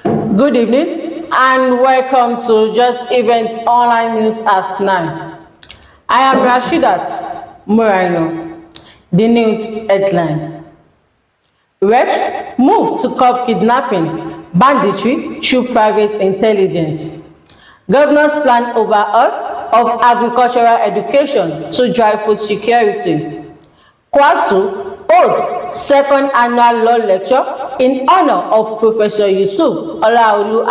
Good evening and welcome to Just Event Online News at 9. I am Rashidat Morano. The news headline. Reps move to curb kidnapping, banditry through private intelligence. Governor's plan overhaul of agricultural education to drive food security. KWASU holds second annual law lecture in honor of Professor Yusuf Olaolu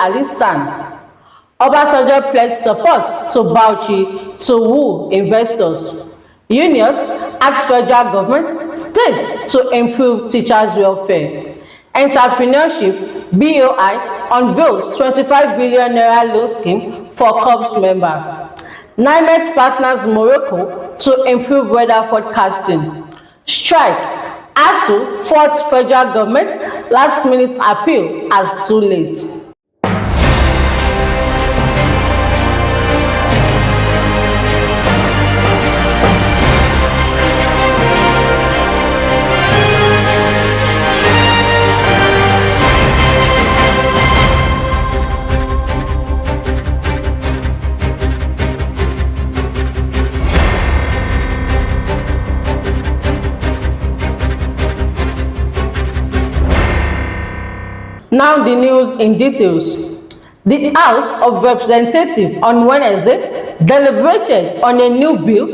Obasanjo pledged support to Bauchi to woo investors. Unions ask federal government, state to improve teachers' welfare. Entrepreneurship BOI unveils 25 billion naira loan scheme for corps member. NiMet partners Morocco to improve weather forecasting. Strike. ASUU fought federal government last-minute appeal as too late. Now the news in details. The House of Representatives on Wednesday deliberated on a new bill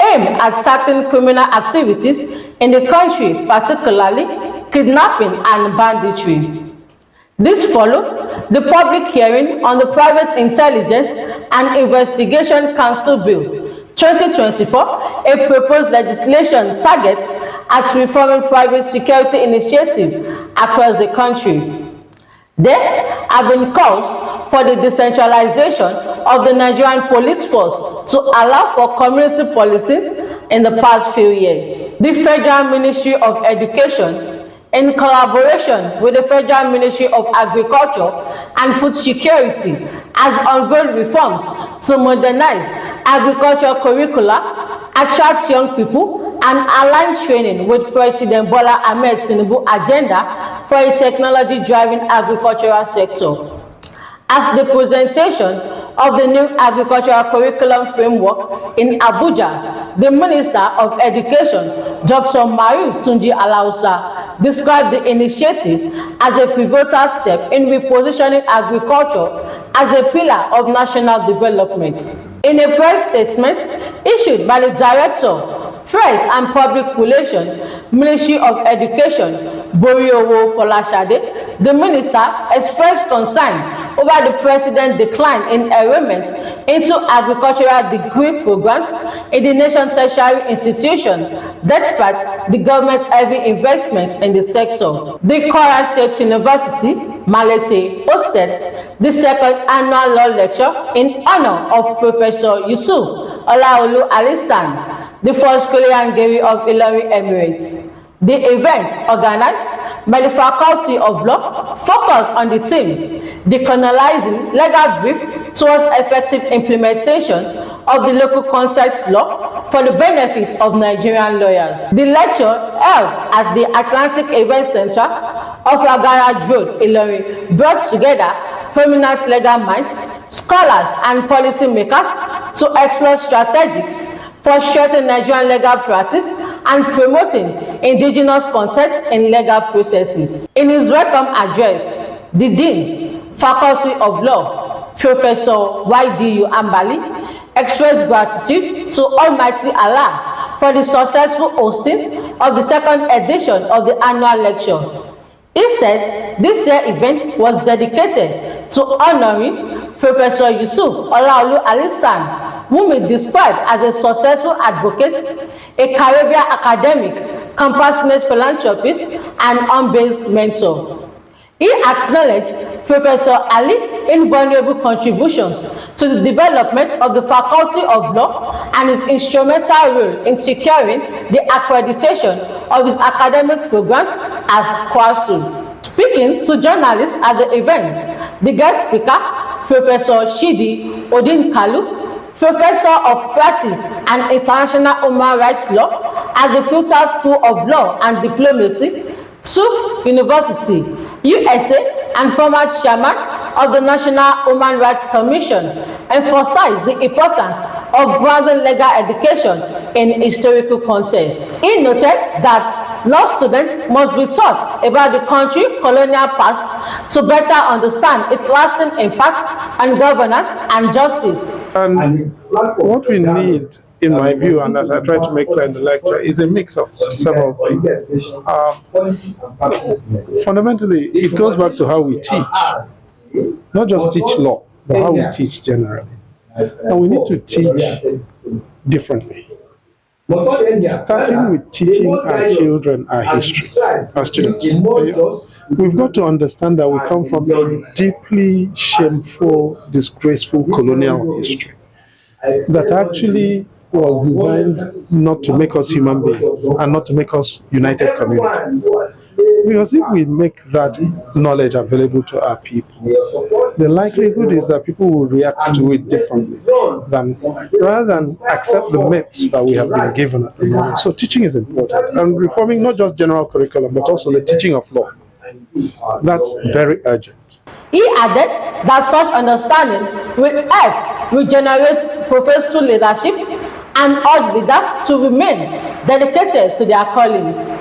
aimed at certain criminal activities in the country, particularly kidnapping and banditry. This followed the public hearing on the Private Intelligence and Investigation Council Bill 2024, a proposed legislation targets at reforming private security initiatives across the country. There have been calls for the decentralization of the Nigerian police force to allow for community policing in the past few years. The Federal Ministry of Education, in collaboration with the Federal Ministry of Agriculture and Food Security, has unveiled reforms to modernize agricultural curricula, attract young people, and align training with President Bola Ahmed Tinubu's agenda for a technology-driven agricultural sector. At the presentation of the new agricultural curriculum framework in Abuja, the Minister of Education, Dr. Mariam Tunji Alausa, described the initiative as a pivotal step in repositioning agriculture as a pillar of national development. In a press statement issued by the Director, Press and Public Relations, Ministry of Education, Boriowo Folashade, the minister expressed concern over the president's decline in enrollment into agricultural degree programs in the nation's tertiary institution, despite the government's heavy investment in the sector. The Kwara State University, Malete, hosted the second annual law lecture in honor of Professor Yusuf Olaolu the first Korean of Ilorin Emirates. The event, organized by the Faculty of Law, focused on the theme, decolonizing legal brief towards effective implementation of the local context law for the benefit of Nigerian lawyers. The lecture, held at the Atlantic Event Center of Garage Road, Ilorin, brought together prominent legal minds, scholars, and policymakers to explore strategies for strengthening Nigerian legal practice and promoting indigenous content in legal processes. In his welcome address, the Dean, Faculty of Law, Professor YDU Ambali, expressed gratitude to Almighty Allah for the successful hosting of the second edition of the annual lecture. He said this year's event was dedicated to honoring Professor Yusuf Olaolu whom he described as a successful advocate, a Caribbean academic, compassionate philanthropist, and unbiased mentor. He acknowledged Professor Ali's invaluable contributions to the development of the Faculty of Law and his instrumental role in securing the accreditation of his academic programs as KWASU. Speaking to journalists at the event, the guest speaker, Professor Shidi Odin Kalu, Professor of Practice and International Human Rights Law at the Future School of Law and Diplomacy, TUF University, USA, and former chairman of the National Human Rights Commission, emphasized the importance of grounding legal education in historical context. He noted that law students must be taught about the country's colonial past to better understand its lasting impact on governance and justice. And what we need, in my view, and as I try to make clear in the lecture, is a mix of several things. Fundamentally, it goes back to how we teach. Not just teach law, but how we teach generally. And we need to teach differently. Starting with teaching our children our history, our students. We've got to understand that we come from a deeply shameful, disgraceful colonial history that actually was designed not to make us human beings and not to make us united communities. Because if we make that knowledge available to our people, the likelihood is that people will react to it differently rather than accept the myths that we have been given at the moment. So teaching is important, and reforming not just general curriculum, but also the teaching of law. That's very urgent. He added that such understanding will help regenerate professional leadership and urge leaders to remain dedicated to their callings.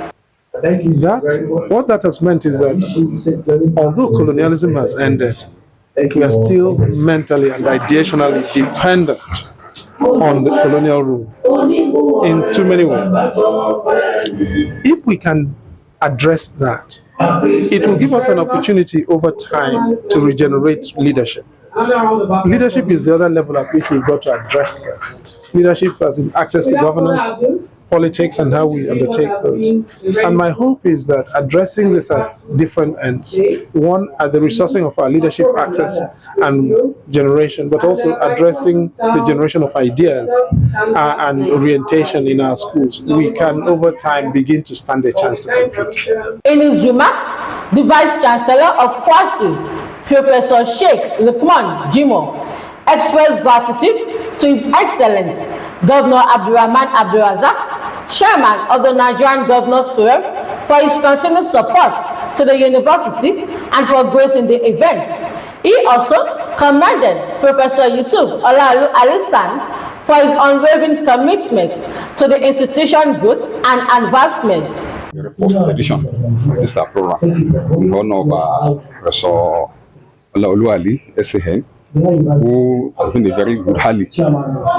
What that has meant is that although colonialism has ended, we are still mentally and ideationally dependent on the colonial rule in too many ways. If we can address that, it will give us an opportunity over time to regenerate leadership. Leadership is the other level at which we've got to address this. Leadership as in access to governance, politics, and how we undertake those. And my hope is that addressing this at different ends, one at the resourcing of our leadership access and generation, but also addressing the generation of ideas and orientation in our schools, we can over time begin to stand a chance to compete. In his remark, the Vice Chancellor of KWASU, Professor Sheikh Lukman Jimo, expressed gratitude to His Excellency Governor Abdulrahman Abdulrazak, Chairman of the Nigerian Governors Forum, for his continued support to the university and for gracing the event. He also commended Professor Yusuf Olaolu for his unwavering commitment to the institution's growth and advancement. The first edition of this program in honor of Professor Olaolu SAN, who has been a very good ally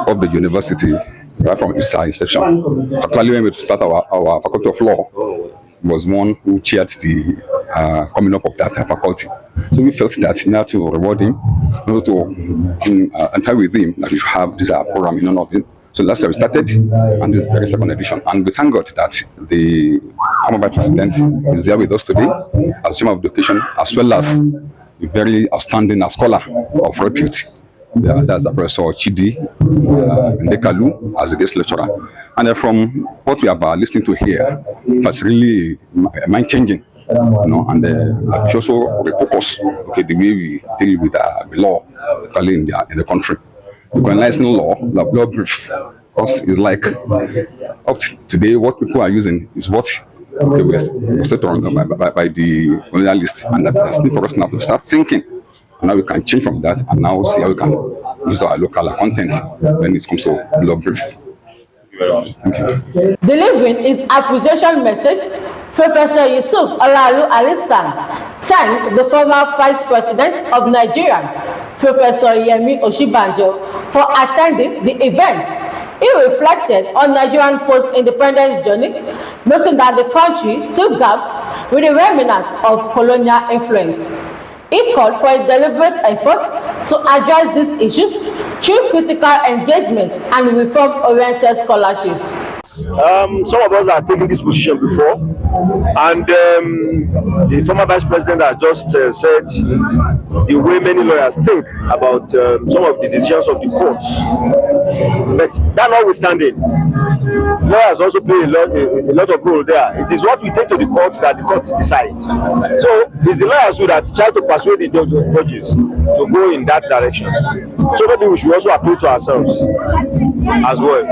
of the university right from its inception. Actually, when we start our faculty of law, was one who chaired the coming up of that faculty. So we felt that now to reward him, to employ with him, that we should have this program in honor of him. So last year we started, and this is the very second edition. And we thank God that the former Vice President is there with us today as Chairman of Education, as well as a very outstanding scholar of repute. That's the Professor Chidi Ndekalu as a guest lecturer. And from what we have listened to here, it's really mind-changing. And I also refocus the way we deal with the law in the country. The colonizing law, the law brief, because it's like up to today, what people are using is what we're set on by the colonialists, and that's need for us now to start thinking. And now we can change from that, and now see how we can use our local content when it comes to law brief. Thank you. Delivering his appreciation message, Professor Yusuf Olaolu thanked the former Vice President of Nigeria, Professor Yemi Oshibanjo, for attending the event. He reflected on Nigerian post-independence journey, noting that the country still gaps with the remnants of colonial influence. He called for a deliberate effort to address these issues through critical engagement and reform-oriented scholarships. Some of us have taken this position before, and the former Vice President has just said the way many lawyers think about some of the decisions of the courts. But that notwithstanding, lawyers also play a lot of role there. It is what we take to the courts that the courts decide. So it's the lawyers that try to persuade the judges to go in that direction. So maybe we should also appeal to ourselves as well.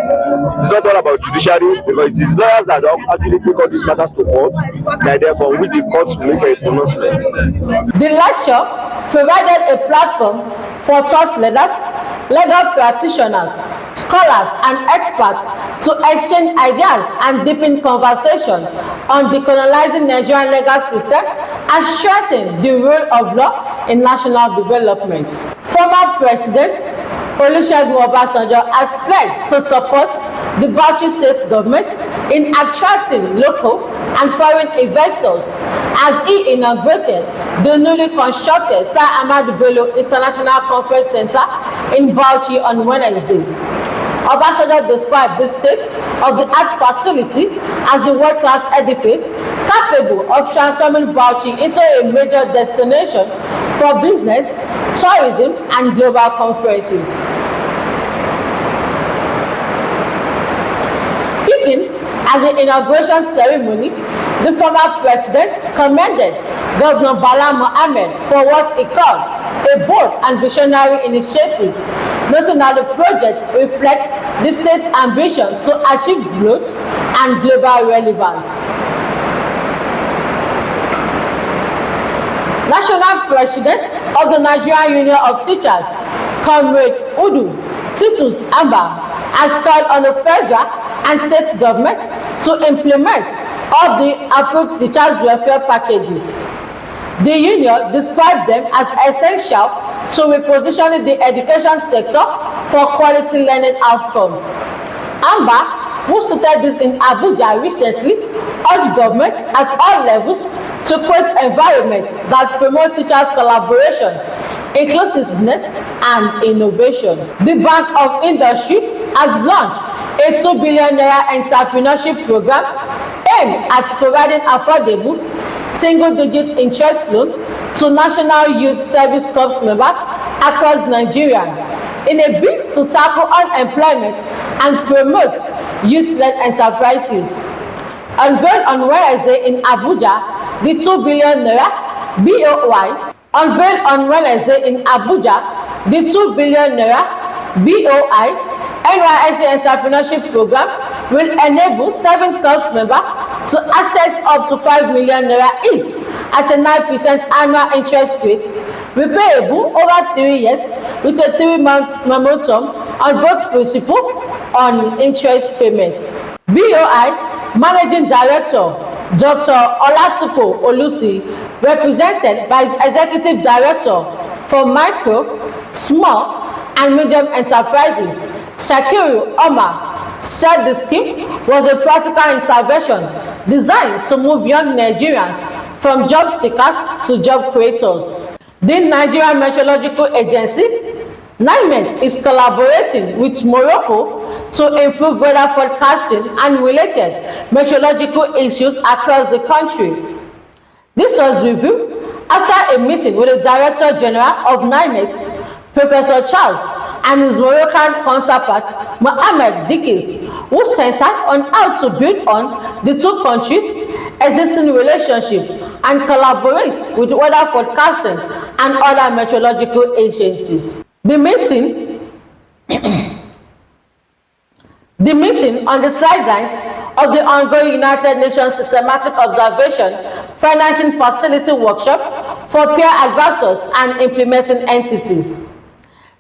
It's not all about judiciary, because it is lawyers that actually take all these matters to court, and therefore with the courts make a pronouncement. The lecture provided a platform for thought leaders, legal practitioners, scholars, and experts to exchange ideas and deepen conversation on decolonizing Nigerian legal system and strengthen the role of law in national development. Former President Olusegun Obasanjo has pledged to support the Bauchi state government in attracting local and foreign investors as he inaugurated the newly constructed Sir Ahmadu Bello International Conference Center in Bauchi on Wednesday. Obasanjo described the state-of-the-art facility as the world-class edifice capable of transforming Bauchi into a major destination for business, tourism, and global conferences. Speaking at the inauguration ceremony, the former president commended Governor Bala Mohammed for what he called a bold and visionary initiative, noting that the project reflects the state's ambition to achieve growth and global relevance. National President of the Nigerian Union of Teachers, Comrade Udu Titus Amba, has called on the federal and state government to implement all the approved teachers' welfare packages. The union described them as essential to repositioning the education sector for quality learning outcomes. Amba, who stated this in Abuja recently, urged government at all levels to create environments that promote teachers' collaboration, inclusiveness, and innovation. The Bank of Industry has launched a 2 billion naira entrepreneurship program aimed at providing affordable, single-digit interest loan to National Youth Service Corps members across Nigeria in a bid to tackle unemployment and promote youth-led enterprises. Unveiled on Wednesday in Abuja, the 2 billion naira BOI. Unveiled on Wednesday in Abuja, the 2 billion naira BOI NYSC Entrepreneurship Program will enable 7 Corps members to access up to 5 million naira each at a 9% annual interest rate, repayable over 3 years with a 3-month momentum on both principal and interest payments. BOI Managing Director Dr. Olaolu Olusi, represented by his Executive Director for Micro, Small and Medium Enterprises, Shakiru Omar, said the scheme was a practical intervention designed to move young Nigerians from job seekers to job creators. The Nigerian Meteorological Agency, NiMet, is collaborating with Morocco to improve weather forecasting and related meteorological issues across the country. This was revealed after a meeting with the Director General of NiMet, Professor Charles, and his Moroccan counterpart, Mohamed Dikis, who centered on how to build on the two countries' existing relationships and collaborate with weather forecasting and other meteorological agencies. The meeting on the sidelines of the ongoing United Nations Systematic Observation Financing Facility Workshop for peer advisors and implementing entities.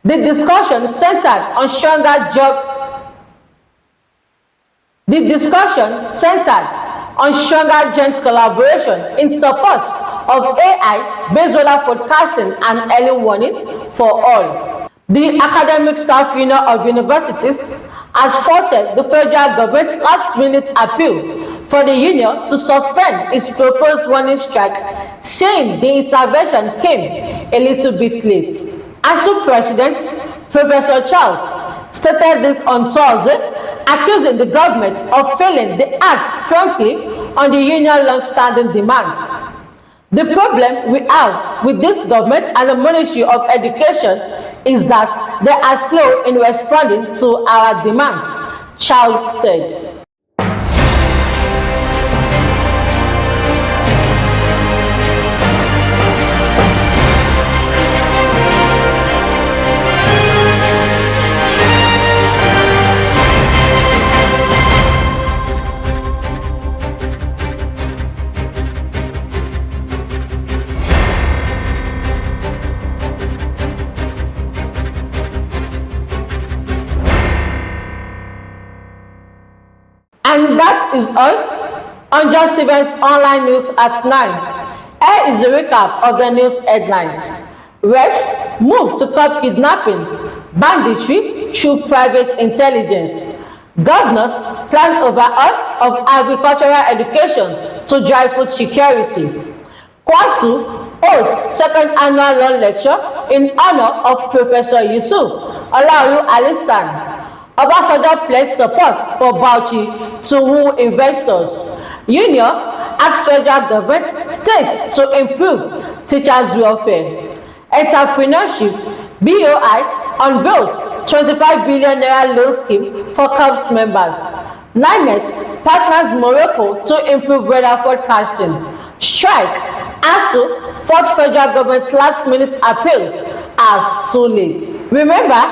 The discussion centered on stronger joint collaboration in support of AI-based weather forecasting and early warning for all. The Academic Staff Union of Universities has faulted the federal government's last-minute appeal for the union to suspend its proposed warning strike, saying the intervention came a little bit late. ASUU President Professor Charles stated this on Thursday, accusing the government of failing to act promptly on the union's long-standing demands. The problem we have with this government and the Ministry of Education is that they are slow in responding to our demands, Charles said. And that is all on Just Event Online News at 9. Here is a recap of the news headlines. Reps move to curb kidnapping, banditry through private intelligence. Governors plan overhaul of agricultural education to drive food security. KWASU holds second annual law lecture in honor of Professor Yusuf, Olaolu Alisan. Obasanjo pledged support for Bauchi to woo investors. Union asks federal government states to improve teachers' welfare. Entrepreneurship, BOI unveils 25 billion naira loan scheme for KWASU members. NiMet partners Morocco to improve weather forecasting. Strike, ASUU fought federal government last-minute appeals as too late. Remember,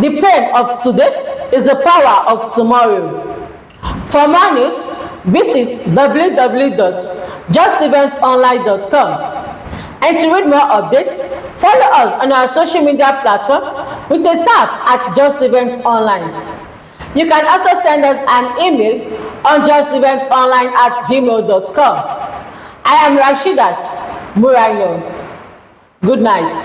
the pain of today is the power of tomorrow. For more news, visit www.justeventonline.com. And to read more updates, follow us on our social media platform with a tap at Just Event Online. You can also send us an email on justeventonline@gmail.com. I am Rashidat Muraino. Good night.